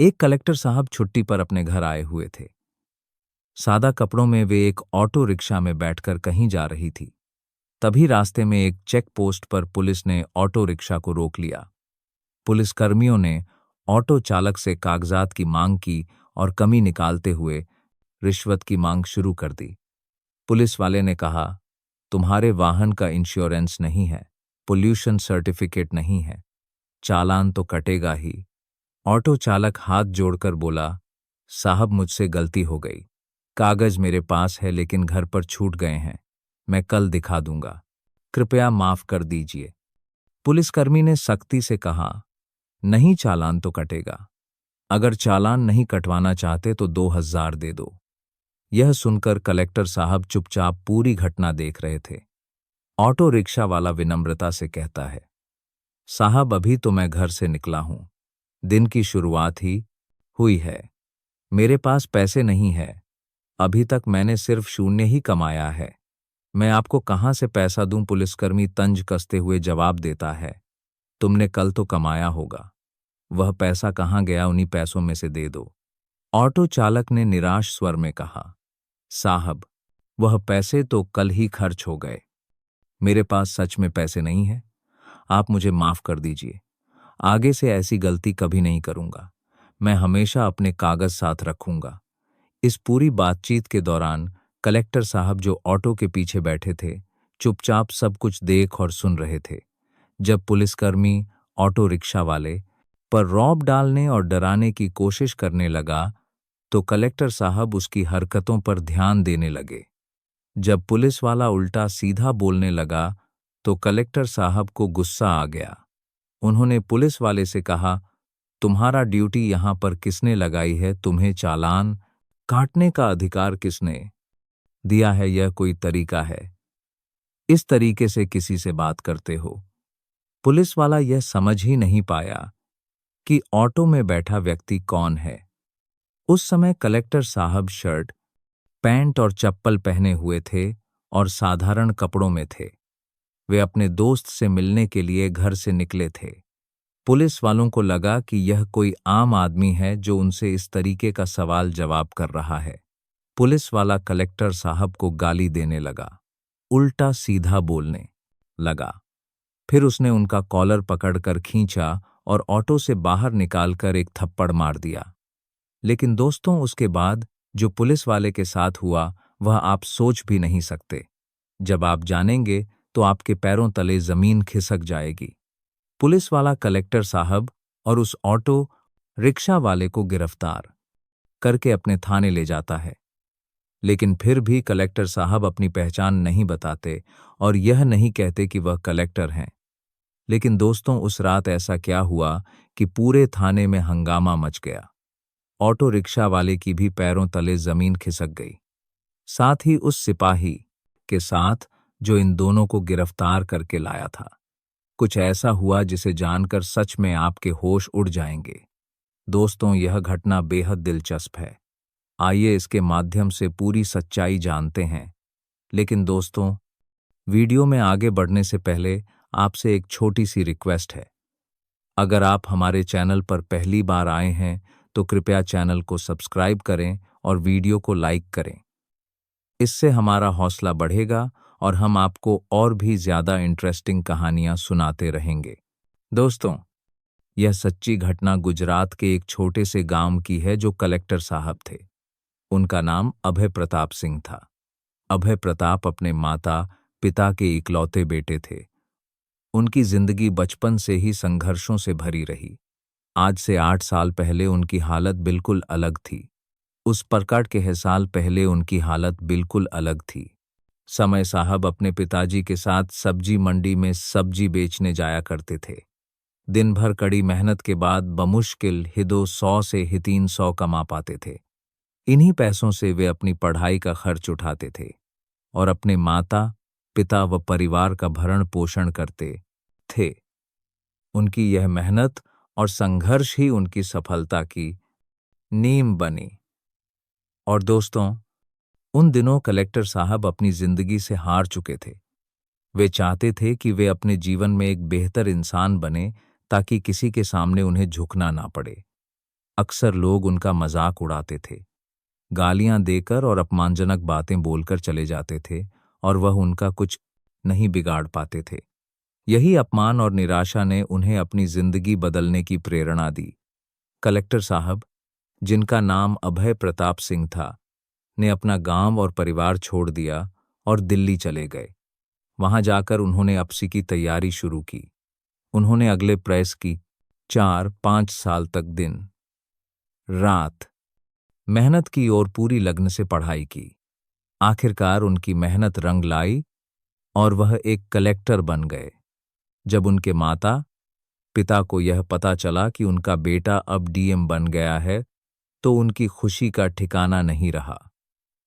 एक कलेक्टर साहब छुट्टी पर अपने घर आए हुए थे। सादा कपड़ों में वे एक ऑटो रिक्शा में बैठकर कहीं जा रही थी। तभी रास्ते में एक चेक पोस्ट पर पुलिस ने ऑटो रिक्शा को रोक लिया। पुलिसकर्मियों ने ऑटो चालक से कागजात की मांग की और कमी निकालते हुए रिश्वत की मांग शुरू कर दी। पुलिस वाले ने कहा, तुम्हारे वाहन का इंश्योरेंस नहीं है, पोल्यूशन सर्टिफिकेट नहीं है, चालान तो कटेगा ही। ऑटो चालक हाथ जोड़कर बोला, साहब मुझसे गलती हो गई, कागज मेरे पास है लेकिन घर पर छूट गए हैं, मैं कल दिखा दूंगा, कृपया माफ कर दीजिए। पुलिसकर्मी ने सख्ती से कहा, नहीं, चालान तो कटेगा, अगर चालान नहीं कटवाना चाहते तो 2000 दे दो। यह सुनकर कलेक्टर साहब चुपचाप पूरी घटना देख रहे थे। ऑटो रिक्शा वाला विनम्रता से कहता है, साहब अभी तो मैं घर से निकला हूं, दिन की शुरुआत ही हुई है, मेरे पास पैसे नहीं है, अभी तक मैंने सिर्फ शून्य ही कमाया है, मैं आपको कहां से पैसा दूं। पुलिसकर्मी तंज कसते हुए जवाब देता है, तुमने कल तो कमाया होगा, वह पैसा कहां गया, उन्हीं पैसों में से दे दो। ऑटो चालक ने निराश स्वर में कहा, साहब वह पैसे तो कल ही खर्च हो गए, मेरे पास सच में पैसे नहीं है, आप मुझे माफ कर दीजिए, आगे से ऐसी गलती कभी नहीं करूंगा, मैं हमेशा अपने कागज साथ रखूंगा। इस पूरी बातचीत के दौरान कलेक्टर साहब जो ऑटो के पीछे बैठे थे, चुपचाप सब कुछ देख और सुन रहे थे। जब पुलिसकर्मी ऑटो रिक्शा वाले पर रौब डालने और डराने की कोशिश करने लगा तो कलेक्टर साहब उसकी हरकतों पर ध्यान देने लगे। जब पुलिस वाला उल्टा सीधा बोलने लगा तो कलेक्टर साहब को गुस्सा आ गया। उन्होंने पुलिस वाले से कहा, तुम्हारा ड्यूटी यहां पर किसने लगाई है, तुम्हें चालान काटने का अधिकार किसने दिया है, यह कोई तरीका है, इस तरीके से किसी से बात करते हो। पुलिस वाला यह समझ ही नहीं पाया कि ऑटो में बैठा व्यक्ति कौन है। उस समय कलेक्टर साहब शर्ट, पैंट और चप्पल पहने हुए थे और साधारण कपड़ों में थे। वे अपने दोस्त से मिलने के लिए घर से निकले थे। पुलिस वालों को लगा कि यह कोई आम आदमी है जो उनसे इस तरीके का सवाल जवाब कर रहा है। पुलिस वाला कलेक्टर साहब को गाली देने लगा, उल्टा सीधा बोलने लगा। फिर उसने उनका कॉलर पकड़कर खींचा और ऑटो से बाहर निकालकर एक थप्पड़ मार दिया। लेकिन दोस्तों, उसके बाद जो पुलिस वाले के साथ हुआ वह आप सोच भी नहीं सकते। जब आप जानेंगे तो आपके पैरों तले जमीन खिसक जाएगी। पुलिस वाला कलेक्टर साहब और उस ऑटो रिक्शा वाले को गिरफ्तार करके अपने थाने ले जाता है। लेकिन फिर भी कलेक्टर साहब अपनी पहचान नहीं बताते और यह नहीं कहते कि वह कलेक्टर हैं। लेकिन दोस्तों, उस रात ऐसा क्या हुआ कि पूरे थाने में हंगामा मच गया। ऑटो रिक्शा वाले की भी पैरों तले जमीन खिसक गई, साथ ही उस सिपाही के साथ जो इन दोनों को गिरफ्तार करके लाया था। कुछ ऐसा हुआ जिसे जानकर सच में आपके होश उड़ जाएंगे। दोस्तों, यह घटना बेहद दिलचस्प है, आइए इसके माध्यम से पूरी सच्चाई जानते हैं। लेकिन दोस्तों, वीडियो में आगे बढ़ने से पहले आपसे एक छोटी सी रिक्वेस्ट है। अगर आप हमारे चैनल पर पहली बार आए हैं तो कृपया चैनल को सब्सक्राइब करें और वीडियो को लाइक करें। इससे हमारा हौसला बढ़ेगा और हम आपको और भी ज्यादा इंटरेस्टिंग कहानियां सुनाते रहेंगे। दोस्तों, यह सच्ची घटना गुजरात के एक छोटे से गांव की है जो कलेक्टर साहब थे। उनका नाम अभय प्रताप सिंह था। अभय प्रताप अपने माता पिता के इकलौते बेटे थे। उनकी जिंदगी बचपन से ही संघर्षों से भरी रही। आज से 8 साल पहले उनकी हालत बिल्कुल अलग थी। उस प्रकार के साल पहले उनकी हालत बिल्कुल अलग थी। समय साहब अपने पिताजी के साथ सब्जी मंडी में सब्जी बेचने जाया करते थे। दिन भर कड़ी मेहनत के बाद बमुश्किल ही 200 से ही 300 कमा पाते थे। इन्हीं पैसों से वे अपनी पढ़ाई का खर्च उठाते थे और अपने माता पिता व परिवार का भरण पोषण करते थे। उनकी यह मेहनत और संघर्ष ही उनकी सफलता की नींव बनी। और दोस्तों, उन दिनों कलेक्टर साहब अपनी जिंदगी से हार चुके थे। वे चाहते थे कि वे अपने जीवन में एक बेहतर इंसान बने ताकि किसी के सामने उन्हें झुकना ना पड़े। अक्सर लोग उनका मजाक उड़ाते थे, गालियां देकर और अपमानजनक बातें बोलकर चले जाते थे, और वह उनका कुछ नहीं बिगाड़ पाते थे। यही अपमान और निराशा ने उन्हें अपनी जिंदगी बदलने की प्रेरणा दी। कलेक्टर साहब, जिनका नाम अभय प्रताप सिंह था, ने अपना गांव और परिवार छोड़ दिया और दिल्ली चले गए। वहां जाकर उन्होंने अपसी की तैयारी शुरू की। उन्होंने अगले प्रेस की 4-5 साल तक दिन रात मेहनत की और पूरी लगन से पढ़ाई की। आखिरकार उनकी मेहनत रंग लाई और वह एक कलेक्टर बन गए। जब उनके माता पिता को यह पता चला कि उनका बेटा अब डीएम बन गया है, तो उनकी खुशी का ठिकाना नहीं रहा।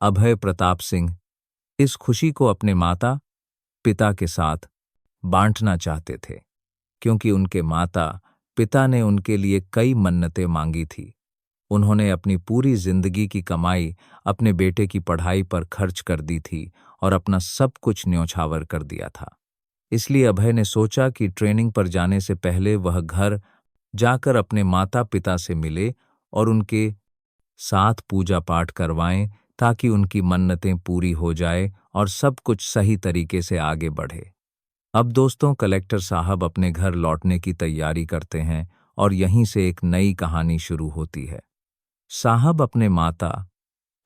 अभय प्रताप सिंह इस खुशी को अपने माता पिता के साथ बांटना चाहते थे, क्योंकि उनके माता पिता ने उनके लिए कई मन्नतें मांगी थी। उन्होंने अपनी पूरी जिंदगी की कमाई अपने बेटे की पढ़ाई पर खर्च कर दी थी और अपना सब कुछ न्योछावर कर दिया था। इसलिए अभय ने सोचा कि ट्रेनिंग पर जाने से पहले वह घर जाकर अपने माता पिता से मिले और उनके साथ पूजा पाठ करवाएं, ताकि उनकी मन्नतें पूरी हो जाए और सब कुछ सही तरीके से आगे बढ़े। अब दोस्तों, कलेक्टर साहब अपने घर लौटने की तैयारी करते हैं और यहीं से एक नई कहानी शुरू होती है। साहब अपने माता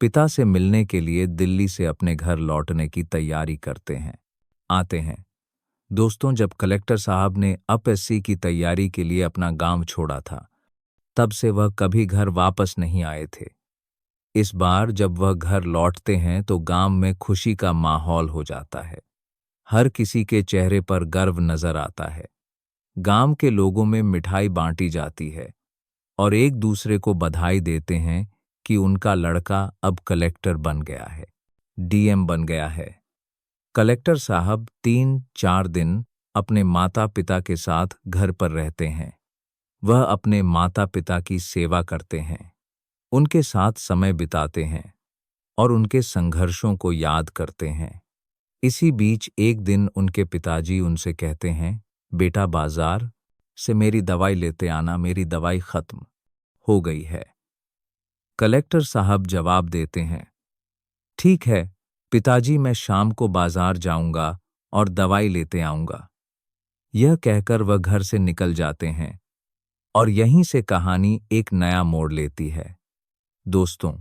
पिता से मिलने के लिए दिल्ली से अपने घर लौटने की तैयारी आते हैं। दोस्तों, जब कलेक्टर साहब ने अपएससी की तैयारी के लिए अपना गांव छोड़ा था, तब से वह कभी घर वापस नहीं आए थे। इस बार जब वह घर लौटते हैं तो गांव में खुशी का माहौल हो जाता है। हर किसी के चेहरे पर गर्व नजर आता है। गांव के लोगों में मिठाई बांटी जाती है और एक दूसरे को बधाई देते हैं कि उनका लड़का अब कलेक्टर बन गया है, डीएम बन गया है। कलेक्टर साहब 3-4 दिन अपने माता पिता के साथ घर पर रहते हैं। वह अपने माता पिता की सेवा करते हैं, उनके साथ समय बिताते हैं और उनके संघर्षों को याद करते हैं। इसी बीच एक दिन उनके पिताजी उनसे कहते हैं, बेटा बाजार से मेरी दवाई लेते आना, मेरी दवाई खत्म हो गई है। कलेक्टर साहब जवाब देते हैं, ठीक है पिताजी, मैं शाम को बाजार जाऊंगा और दवाई लेते आऊंगा। यह कहकर वह घर से निकल जाते हैं और यहीं से कहानी एक नया मोड़ लेती है। दोस्तों,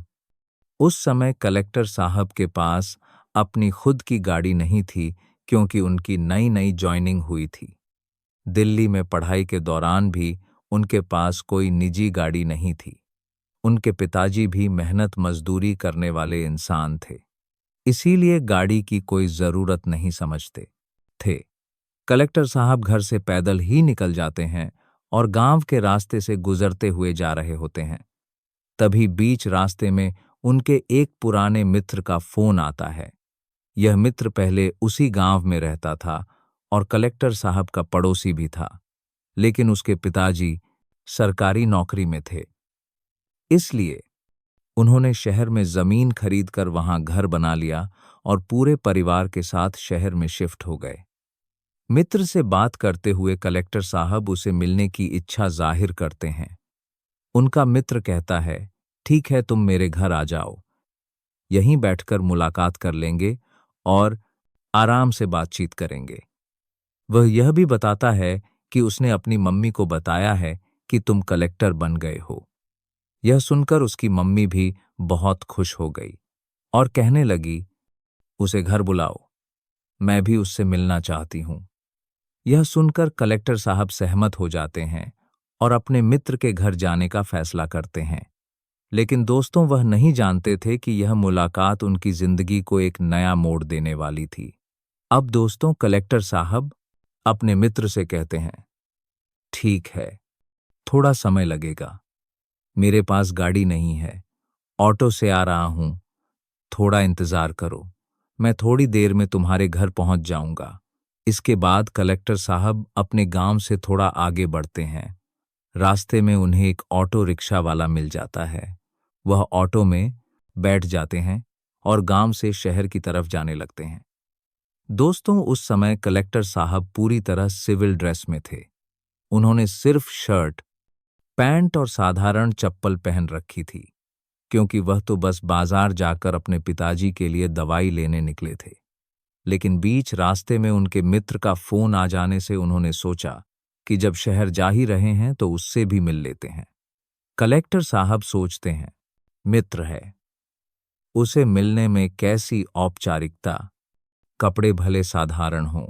उस समय कलेक्टर साहब के पास अपनी खुद की गाड़ी नहीं थी, क्योंकि उनकी नई नई ज्वाइनिंग हुई थी। दिल्ली में पढ़ाई के दौरान भी उनके पास कोई निजी गाड़ी नहीं थी। उनके पिताजी भी मेहनत मजदूरी करने वाले इंसान थे, इसीलिए गाड़ी की कोई जरूरत नहीं समझते थे। कलेक्टर साहब घर से पैदल ही निकल जाते हैं और गांव के रास्ते से गुजरते हुए जा रहे होते हैं। तभी बीच रास्ते में उनके एक पुराने मित्र का फोन आता है। यह मित्र पहले उसी गांव में रहता था और कलेक्टर साहब का पड़ोसी भी था, लेकिन उसके पिताजी सरकारी नौकरी में थे। इसलिए उन्होंने शहर में जमीन खरीदकर वहां घर बना लिया और पूरे परिवार के साथ शहर में शिफ्ट हो गए। मित्र से बात करते हुए कलेक्टर साहब उसे मिलने की इच्छा जाहिर करते हैं। उनका मित्र कहता है, ठीक है, तुम मेरे घर आ जाओ, यहीं बैठकर मुलाकात कर लेंगे और आराम से बातचीत करेंगे। वह यह भी बताता है कि उसने अपनी मम्मी को बताया है कि तुम कलेक्टर बन गए हो। यह सुनकर उसकी मम्मी भी बहुत खुश हो गई और कहने लगी, उसे घर बुलाओ, मैं भी उससे मिलना चाहती हूं। यह सुनकर कलेक्टर साहब सहमत हो जाते हैं और अपने मित्र के घर जाने का फैसला करते हैं। लेकिन दोस्तों, वह नहीं जानते थे कि यह मुलाकात उनकी जिंदगी को एक नया मोड़ देने वाली थी। अब दोस्तों, कलेक्टर साहब अपने मित्र से कहते हैं, ठीक है, थोड़ा समय लगेगा, मेरे पास गाड़ी नहीं है, ऑटो से आ रहा हूं, थोड़ा इंतजार करो, मैं थोड़ी देर में तुम्हारे घर पहुंच जाऊंगा। इसके बाद कलेक्टर साहब अपने गांव से थोड़ा आगे बढ़ते हैं। रास्ते में उन्हें एक ऑटो रिक्शा वाला मिल जाता है। वह ऑटो में बैठ जाते हैं और गांव से शहर की तरफ जाने लगते हैं। दोस्तों, उस समय कलेक्टर साहब पूरी तरह सिविल ड्रेस में थे। उन्होंने सिर्फ शर्ट पैंट और साधारण चप्पल पहन रखी थी, क्योंकि वह तो बस बाजार जाकर अपने पिताजी के लिए दवाई लेने निकले थे। लेकिन बीच रास्ते में उनके मित्र का फोन आ जाने से उन्होंने सोचा कि जब शहर जा ही रहे हैं तो उससे भी मिल लेते हैं। कलेक्टर साहब सोचते हैं, मित्र है, उसे मिलने में कैसी औपचारिकता, कपड़े भले साधारण हों,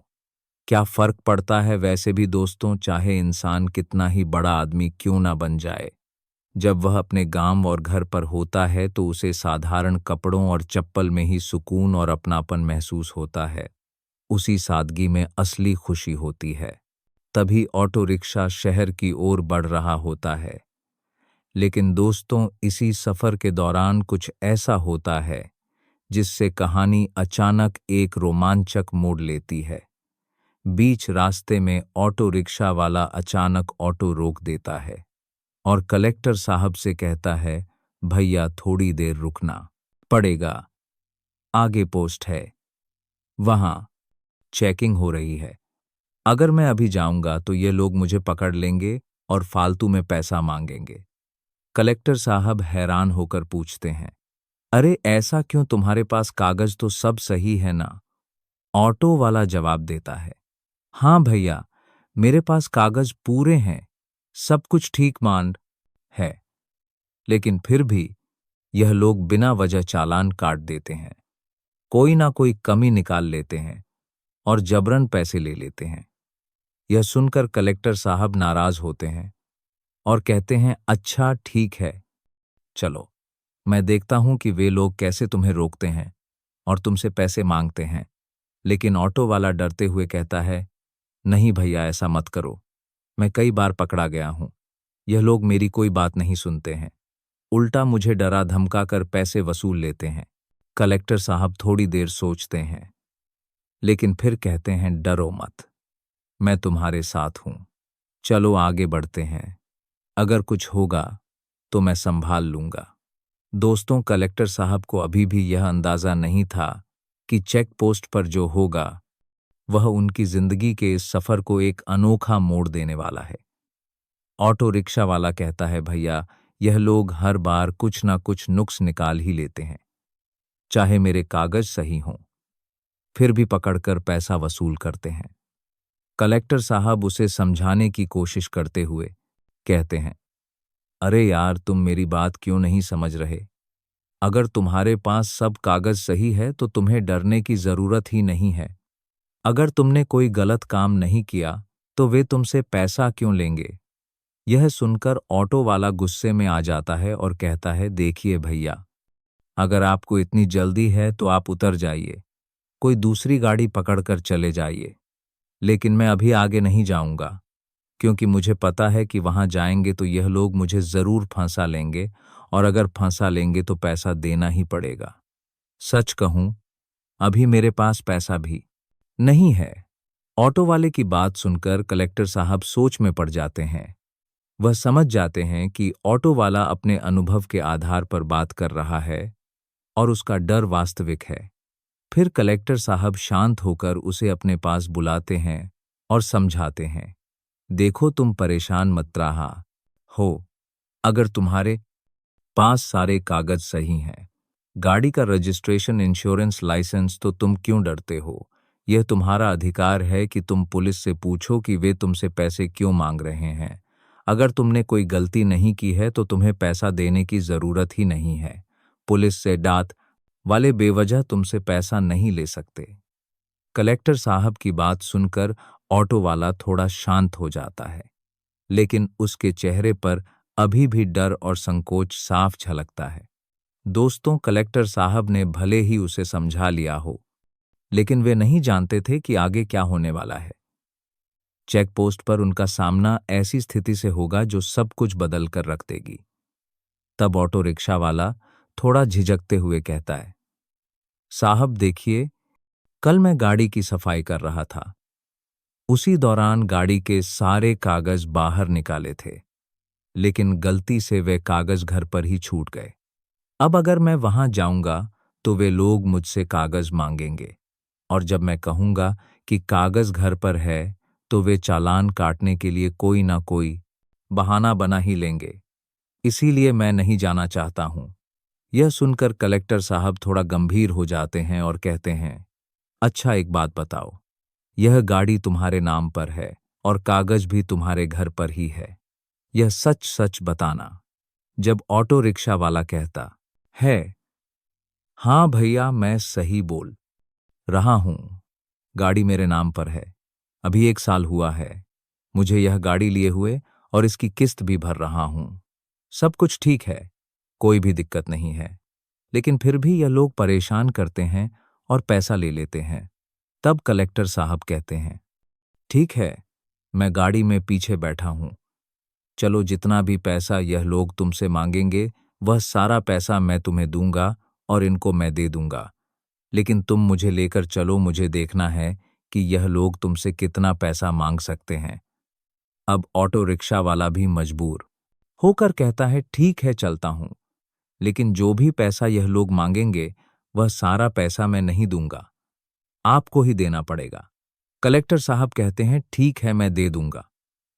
क्या फर्क पड़ता है, वैसे भी दोस्तों चाहे इंसान कितना ही बड़ा आदमी क्यों ना बन जाए, जब वह अपने गांव और घर पर होता है तो उसे साधारण कपड़ों और चप्पल में ही सुकून और अपनापन महसूस होता है। उसी सादगी में असली खुशी होती है। तभी ऑटो रिक्शा शहर की ओर बढ़ रहा होता है। लेकिन दोस्तों इसी सफर के दौरान कुछ ऐसा होता है जिससे कहानी अचानक एक रोमांचक मोड़ लेती है। बीच रास्ते में ऑटो रिक्शा वाला अचानक ऑटो रोक देता है और कलेक्टर साहब से कहता है, भैया थोड़ी देर रुकना पड़ेगा, आगे पोस्ट है, वहां चेकिंग हो रही है। अगर मैं अभी जाऊंगा तो ये लोग मुझे पकड़ लेंगे और फालतू में पैसा मांगेंगे। कलेक्टर साहब हैरान होकर पूछते हैं, अरे ऐसा क्यों, तुम्हारे पास कागज तो सब सही है ना? ऑटो वाला जवाब देता है, हाँ भैया, मेरे पास कागज पूरे हैं, सब कुछ ठीक मान है, लेकिन फिर भी यह लोग बिना वजह चालान काट देते हैं, कोई ना कोई कमी निकाल लेते हैं और जबरन पैसे ले लेते हैं। यह सुनकर कलेक्टर साहब नाराज होते हैं और कहते हैं, अच्छा ठीक है, चलो मैं देखता हूं कि वे लोग कैसे तुम्हें रोकते हैं और तुमसे पैसे मांगते हैं। लेकिन ऑटो वाला डरते हुए कहता है, नहीं भैया ऐसा मत करो, मैं कई बार पकड़ा गया हूं, यह लोग मेरी कोई बात नहीं सुनते हैं, उल्टा मुझे डरा धमका कर पैसे वसूल लेते हैं। कलेक्टर साहब थोड़ी देर सोचते हैं, लेकिन फिर कहते हैं, डरो मत, मैं तुम्हारे साथ हूं, चलो आगे बढ़ते हैं, अगर कुछ होगा तो मैं संभाल लूंगा। दोस्तों कलेक्टर साहब को अभी भी यह अंदाजा नहीं था कि चेक पोस्ट पर जो होगा वह उनकी जिंदगी के इस सफर को एक अनोखा मोड़ देने वाला है। ऑटो रिक्शा वाला कहता है, भैया यह लोग हर बार कुछ ना कुछ नुक्स निकाल ही लेते हैं, चाहे मेरे कागज सही हों, फिर भी पकड़कर पैसा वसूल करते हैं। कलेक्टर साहब उसे समझाने की कोशिश करते हुए कहते हैं, अरे यार तुम मेरी बात क्यों नहीं समझ रहे? अगर तुम्हारे पास सब कागज सही है तो तुम्हें डरने की जरूरत ही नहीं है। अगर तुमने कोई गलत काम नहीं किया तो वे तुमसे पैसा क्यों लेंगे? यह सुनकर ऑटो वाला गुस्से में आ जाता है और कहता है, देखिए भैया, अगर आपको इतनी जल्दी है तो आप उतर जाइए, कोई दूसरी गाड़ी पकड़कर चले जाइए, लेकिन मैं अभी आगे नहीं जाऊंगा, क्योंकि मुझे पता है कि वहां जाएंगे तो यह लोग मुझे जरूर फंसा लेंगे और अगर फंसा लेंगे तो पैसा देना ही पड़ेगा। सच कहूं, अभी मेरे पास पैसा भी नहीं है। ऑटो वाले की बात सुनकर कलेक्टर साहब सोच में पड़ जाते हैं। वह समझ जाते हैं कि ऑटो वाला अपने अनुभव के आधार पर बात कर रहा है और उसका डर वास्तविक है। फिर कलेक्टर साहब शांत होकर उसे अपने पास बुलाते हैं और समझाते हैं, देखो तुम परेशान मत रहा हो, अगर तुम्हारे पास सारे कागज सही हैं, गाड़ी का रजिस्ट्रेशन, इंश्योरेंस, लाइसेंस, तो तुम क्यों डरते हो? यह तुम्हारा अधिकार है कि तुम पुलिस से पूछो कि वे तुमसे पैसे क्यों मांग रहे हैं। अगर तुमने कोई गलती नहीं की है तो तुम्हें पैसा देने की जरूरत ही नहीं है। पुलिस से डांत वाले बेवजह तुमसे पैसा नहीं ले सकते। कलेक्टर साहब की बात सुनकर ऑटो वाला थोड़ा शांत हो जाता है, लेकिन उसके चेहरे पर अभी भी डर और संकोच साफ झलकता है। दोस्तों कलेक्टर साहब ने भले ही उसे समझा लिया हो, लेकिन वे नहीं जानते थे कि आगे क्या होने वाला है। चेक पोस्ट पर उनका सामना ऐसी स्थिति से होगा जो सब कुछ बदल कर रख देगी। तब ऑटो रिक्शा वाला थोड़ा झिझकते हुए कहता है, साहब देखिए, कल मैं गाड़ी की सफाई कर रहा था, उसी दौरान गाड़ी के सारे कागज बाहर निकाले थे, लेकिन गलती से वे कागज घर पर ही छूट गए। अब अगर मैं वहां जाऊंगा तो वे लोग मुझसे कागज मांगेंगे और जब मैं कहूंगा कि कागज घर पर है तो वे चालान काटने के लिए कोई ना कोई बहाना बना ही लेंगे, इसीलिए मैं नहीं जाना चाहता हूं। यह सुनकर कलेक्टर साहब थोड़ा गंभीर हो जाते हैं और कहते हैं, अच्छा एक बात बताओ, यह गाड़ी तुम्हारे नाम पर है और कागज भी तुम्हारे घर पर ही है, यह सच सच बताना। जब ऑटो रिक्शा वाला कहता है, हाँ भैया मैं सही बोल रहा हूं, गाड़ी मेरे नाम पर है, अभी 1 साल हुआ है मुझे यह गाड़ी लिए हुए और इसकी किस्त भी भर रहा हूं, सब कुछ ठीक है, कोई भी दिक्कत नहीं है, लेकिन फिर भी यह लोग परेशान करते हैं और पैसा ले लेते हैं। तब कलेक्टर साहब कहते हैं, ठीक है, मैं गाड़ी में पीछे बैठा हूं, चलो जितना भी पैसा यह लोग तुमसे मांगेंगे वह सारा पैसा मैं तुम्हें दूंगा और इनको मैं दे दूंगा, लेकिन तुम मुझे लेकर चलो, मुझे देखना है कि यह लोग तुमसे कितना पैसा मांग सकते हैं। अब ऑटो रिक्शा वाला भी मजबूर होकर कहता है, ठीक है चलता हूं, लेकिन जो भी पैसा यह लोग मांगेंगे वह सारा पैसा मैं नहीं दूंगा, आपको ही देना पड़ेगा। कलेक्टर साहब कहते हैं, ठीक है मैं दे दूंगा,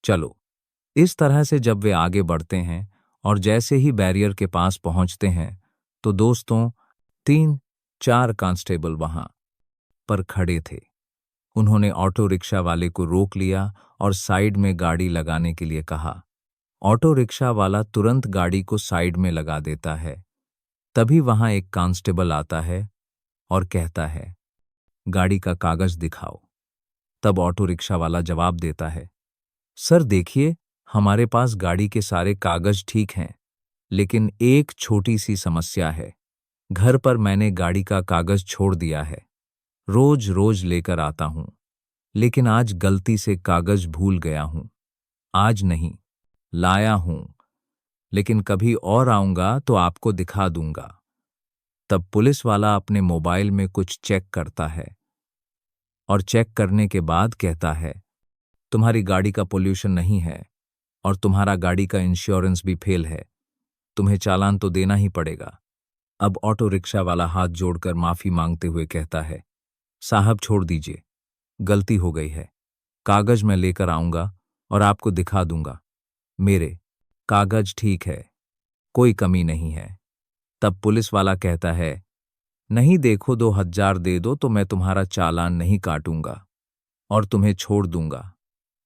चलो। इस तरह से जब वे आगे बढ़ते हैं और जैसे ही बैरियर के पास पहुंचते हैं तो दोस्तों 3-4 कांस्टेबल वहां पर खड़े थे। उन्होंने ऑटो रिक्शा वाले को रोक लिया और साइड में गाड़ी लगाने के लिए कहा। ऑटो रिक्शा वाला तुरंत गाड़ी को साइड में लगा देता है। तभी वहां एक कांस्टेबल आता है और कहता है, गाड़ी का कागज दिखाओ। तब ऑटो रिक्शा वाला जवाब देता है, सर देखिए, हमारे पास गाड़ी के सारे कागज ठीक हैं, लेकिन एक छोटी सी समस्या है, घर पर मैंने गाड़ी का कागज छोड़ दिया है, रोज रोज लेकर आता हूं, लेकिन आज गलती से कागज भूल गया हूं, आज नहीं लाया हूं, लेकिन कभी और आऊंगा तो आपको दिखा दूंगा। तब पुलिस वाला अपने मोबाइल में कुछ चेक करता है और चेक करने के बाद कहता है, तुम्हारी गाड़ी का पोल्यूशन नहीं है और तुम्हारा गाड़ी का इंश्योरेंस भी फेल है, तुम्हें चालान तो देना ही पड़ेगा। अब ऑटो रिक्शा वाला हाथ जोड़कर माफी मांगते हुए कहता है, साहब छोड़ दीजिए, गलती हो गई है, कागज मैं लेकर आऊंगा और आपको दिखा दूंगा, मेरे कागज ठीक है, कोई कमी नहीं है। तब पुलिस वाला कहता है, नहीं देखो 2,000 दे दो तो मैं तुम्हारा चालान नहीं काटूंगा और तुम्हें छोड़ दूंगा,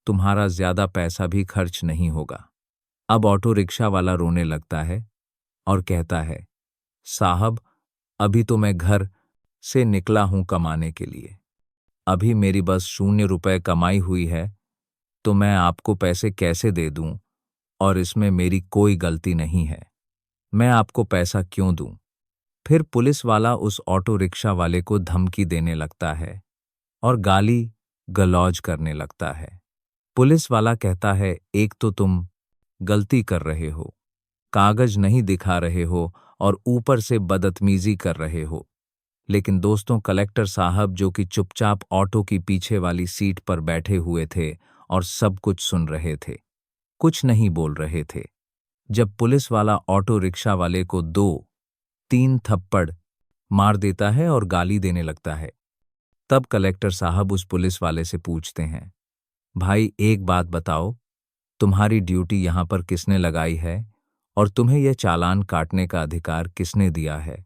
तुम्हारा ज्यादा पैसा भी खर्च नहीं होगा। अब ऑटो रिक्शा वाला रोने लगता है और कहता है, साहब अभी तो मैं घर से निकला हूं कमाने के लिए, अभी मेरी बस 0 रुपए कमाई हुई है, तो मैं आपको पैसे कैसे दे दूं, और इसमें मेरी कोई गलती नहीं है, मैं आपको पैसा क्यों दूं। फिर पुलिस वाला उस ऑटो रिक्शा वाले को धमकी देने लगता है और गाली गलौज करने लगता है। पुलिस वाला कहता है, एक तो तुम गलती कर रहे हो, कागज नहीं दिखा रहे हो और ऊपर से बदतमीजी कर रहे हो। लेकिन दोस्तों कलेक्टर साहब जो कि चुपचाप ऑटो की पीछे वाली सीट पर बैठे हुए थे और सब कुछ सुन रहे थे, कुछ नहीं बोल रहे थे। जब पुलिस वाला ऑटो रिक्शा वाले को 2-3 थप्पड़ मार देता है और गाली देने लगता है, तब कलेक्टर साहब उस पुलिस वाले से पूछते हैं, भाई एक बात बताओ, तुम्हारी ड्यूटी यहां पर किसने लगाई है और तुम्हें यह चालान काटने का अधिकार किसने दिया है?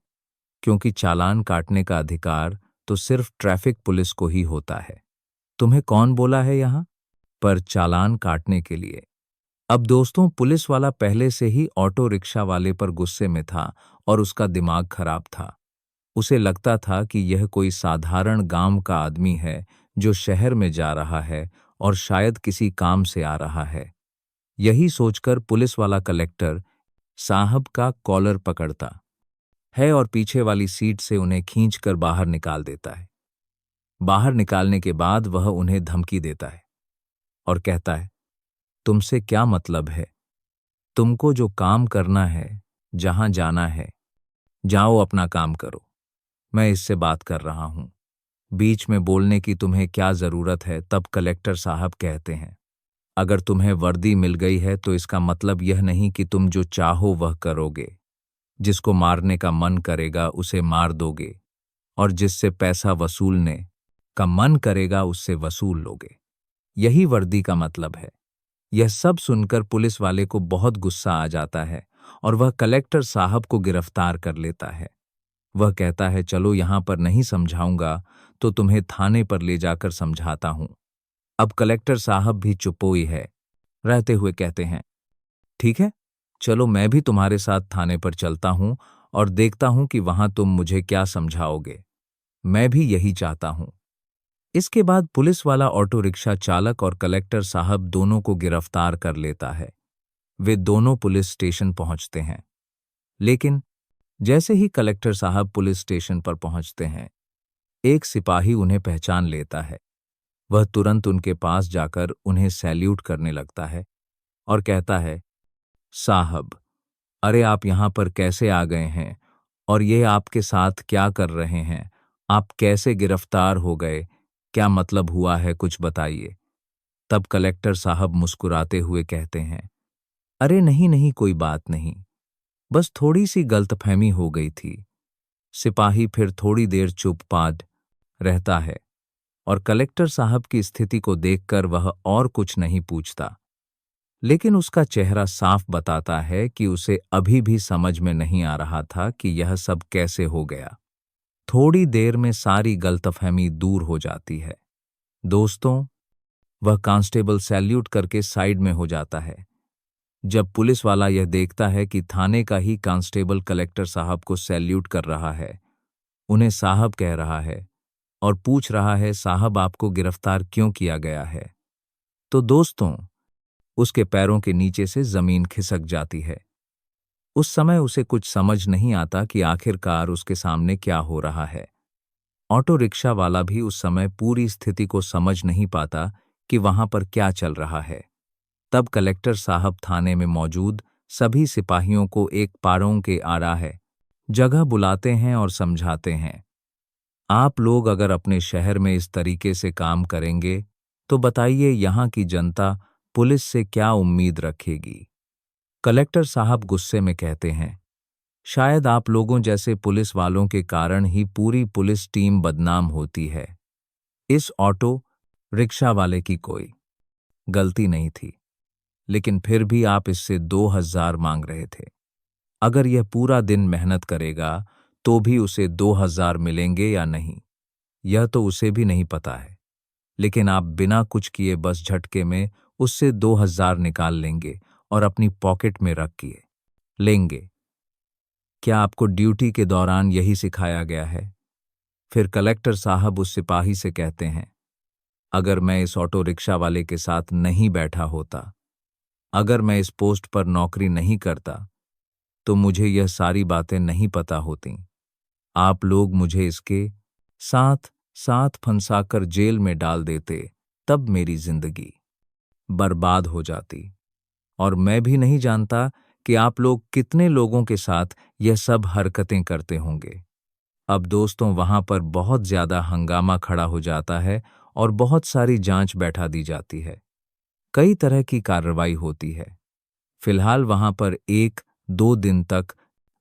क्योंकि चालान काटने का अधिकार तो सिर्फ ट्रैफिक पुलिस को ही होता है। तुम्हें कौन बोला है यहां पर चालान काटने के लिए? अब दोस्तों पुलिस वाला पहले से ही ऑटो रिक्शा वाले पर गुस्से में था और उसका दिमाग खराब था। उसे लगता था कि यह कोई साधारण गांव का आदमी है जो शहर में जा रहा है और शायद किसी काम से आ रहा है। यही सोचकर पुलिस वाला कलेक्टर साहब का कॉलर पकड़ता है और पीछे वाली सीट से उन्हें खींचकर बाहर निकाल देता है। बाहर निकालने के बाद वह उन्हें धमकी देता है और कहता है, तुमसे क्या मतलब है? तुमको जो काम करना है, जहां जाना है, जाओ अपना काम करो, मैं इससे बात कर रहा हूं, बीच में बोलने की तुम्हें क्या जरूरत है? तब कलेक्टर साहब कहते हैं, अगर तुम्हें वर्दी मिल गई है तो इसका मतलब यह नहीं कि तुम जो चाहो वह करोगे, जिसको मारने का मन करेगा उसे मार दोगे और जिससे पैसा वसूलने का मन करेगा उससे वसूल लोगे, यही वर्दी का मतलब है। यह सब सुनकर पुलिस वाले को बहुत गुस्सा आ जाता है और वह कलेक्टर साहब को गिरफ्तार कर लेता है। वह कहता है, चलो यहां पर नहीं समझाऊंगा तो तुम्हें थाने पर ले जाकर समझाता हूं। अब कलेक्टर साहब भी चुपोई है रहते हुए कहते हैं, ठीक है, चलो मैं भी तुम्हारे साथ थाने पर चलता हूं और देखता हूं कि वहां तुम मुझे क्या समझाओगे। मैं भी यही चाहता हूं। इसके बाद पुलिस वाला ऑटो रिक्शा चालक और कलेक्टर साहब दोनों को गिरफ्तार कर लेता है। वे दोनों पुलिस स्टेशन पहुंचते हैं। लेकिन जैसे ही कलेक्टर साहब पुलिस स्टेशन पर पहुंचते हैं, एक सिपाही उन्हें पहचान लेता है। वह तुरंत उनके पास जाकर उन्हें सैल्यूट करने लगता है और कहता है, साहब, अरे आप यहां पर कैसे आ गए हैं और ये आपके साथ क्या कर रहे हैं? आप कैसे गिरफ्तार हो गए? क्या मतलब हुआ है, कुछ बताइए। तब कलेक्टर साहब मुस्कुराते हुए कहते हैं, अरे नहीं नहीं, कोई बात नहीं, बस थोड़ी सी गलतफहमी हो गई थी। सिपाही फिर थोड़ी देर चुप रहता है और कलेक्टर साहब की स्थिति को देखकर वह और कुछ नहीं पूछता। लेकिन उसका चेहरा साफ बताता है कि उसे अभी भी समझ में नहीं आ रहा था कि यह सब कैसे हो गया। थोड़ी देर में सारी गलतफहमी दूर हो जाती है। दोस्तों, वह कांस्टेबल सैल्यूट करके साइड में हो जाता है। जब पुलिस वाला यह देखता है कि थाने का ही कांस्टेबल कलेक्टर साहब को सैल्यूट कर रहा है, उन्हें साहब कह रहा है और पूछ रहा है, साहब आपको गिरफ्तार क्यों किया गया है? तो दोस्तों, उसके पैरों के नीचे से जमीन खिसक जाती है। उस समय उसे कुछ समझ नहीं आता कि आखिरकार उसके सामने क्या हो रहा है। ऑटो रिक्शा वाला भी उस समय पूरी स्थिति को समझ नहीं पाता कि वहां पर क्या चल रहा है। तब कलेक्टर साहब थाने में मौजूद सभी सिपाहियों को एक पारों के आराह जगह बुलाते हैं और समझाते हैं, आप लोग अगर अपने शहर में इस तरीके से काम करेंगे तो बताइए यहाँ की जनता पुलिस से क्या उम्मीद रखेगी। कलेक्टर साहब गुस्से में कहते हैं, शायद आप लोगों जैसे पुलिस वालों के कारण ही पूरी पुलिस टीम बदनाम होती है। इस ऑटो रिक्शा वाले की कोई गलती नहीं थी, लेकिन फिर भी आप इससे 2000 मांग रहे थे। अगर यह पूरा दिन मेहनत करेगा तो भी उसे 2000 मिलेंगे या नहीं, यह तो उसे भी नहीं पता है। लेकिन आप बिना कुछ किए बस झटके में उससे 2000 निकाल लेंगे और अपनी पॉकेट में रख किए लेंगे। क्या आपको ड्यूटी के दौरान यही सिखाया गया है? फिर कलेक्टर साहब उस सिपाही से कहते हैं, अगर मैं इस ऑटो रिक्शा वाले के साथ नहीं बैठा होता, अगर मैं इस पोस्ट पर नौकरी नहीं करता, तो मुझे यह सारी बातें नहीं पता होती। आप लोग मुझे इसके साथ साथ फंसाकर जेल में डाल देते, तब मेरी जिंदगी बर्बाद हो जाती। और मैं भी नहीं जानता कि आप लोग कितने लोगों के साथ यह सब हरकतें करते होंगे। अब दोस्तों, वहां पर बहुत ज्यादा हंगामा खड़ा हो जाता है और बहुत सारी जांच बैठा दी जाती है। कई तरह की कार्रवाई होती है। फिलहाल वहां पर 1-2 दिन तक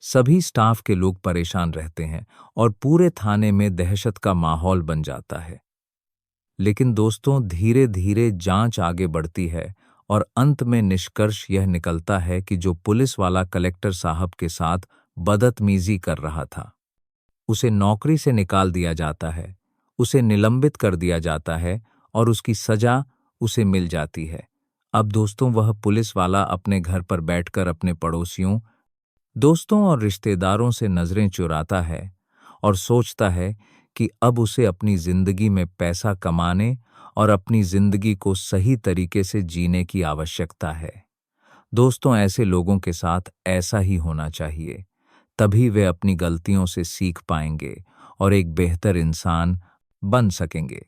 सभी स्टाफ के लोग परेशान रहते हैं और पूरे थाने में दहशत का माहौल बन जाता है। लेकिन दोस्तों, धीरे धीरे जांच आगे बढ़ती है और अंत में निष्कर्ष यह निकलता है कि जो पुलिस वाला कलेक्टर साहब के साथ बदतमीजी कर रहा था, उसे नौकरी से निकाल दिया जाता है, उसे निलंबित कर दिया जाता है और उसकी सजा उसे मिल जाती है। अब दोस्तों, वह पुलिस वाला अपने घर पर बैठकर अपने पड़ोसियों, दोस्तों और रिश्तेदारों से नजरें चुराता है और सोचता है कि अब उसे अपनी जिंदगी में पैसा कमाने और अपनी जिंदगी को सही तरीके से जीने की आवश्यकता है। दोस्तों, ऐसे लोगों के साथ ऐसा ही होना चाहिए, तभी वे अपनी गलतियों से सीख पाएंगे और एक बेहतर इंसान बन सकेंगे।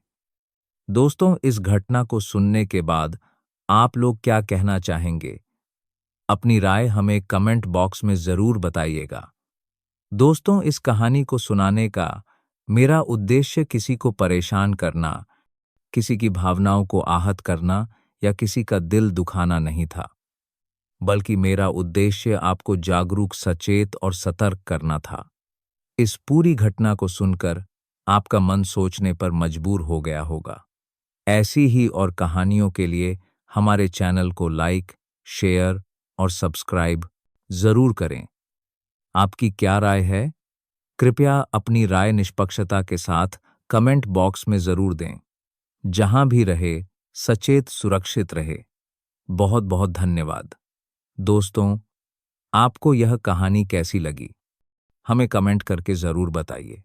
दोस्तों, इस घटना को सुनने के बाद आप लोग क्या कहना चाहेंगे? अपनी राय हमें कमेंट बॉक्स में जरूर बताइएगा। दोस्तों, इस कहानी को सुनाने का मेरा उद्देश्य किसी को परेशान करना, किसी की भावनाओं को आहत करना या किसी का दिल दुखाना नहीं था, बल्कि मेरा उद्देश्य आपको जागरूक, सचेत और सतर्क करना था। इस पूरी घटना को सुनकर आपका मन सोचने पर मजबूर हो गया होगा। ऐसी ही और कहानियों के लिए हमारे चैनल को लाइक, शेयर और सब्सक्राइब जरूर करें। आपकी क्या राय है? कृपया अपनी राय निष्पक्षता के साथ कमेंट बॉक्स में जरूर दें। जहां भी रहे, सचेत सुरक्षित रहे। बहुत बहुत धन्यवाद। दोस्तों, आपको यह कहानी कैसी लगी? हमें कमेंट करके जरूर बताइए।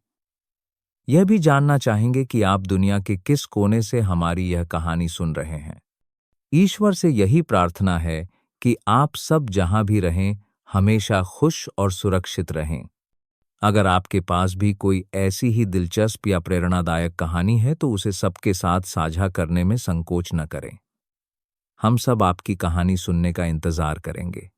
यह भी जानना चाहेंगे कि आप दुनिया के किस कोने से हमारी यह कहानी सुन रहे हैं। ईश्वर से यही प्रार्थना है कि आप सब जहां भी रहें, हमेशा खुश और सुरक्षित रहें। अगर आपके पास भी कोई ऐसी ही दिलचस्प या प्रेरणादायक कहानी है तो उसे सबके साथ साझा करने में संकोच न करें। हम सब आपकी कहानी सुनने का इंतजार करेंगे।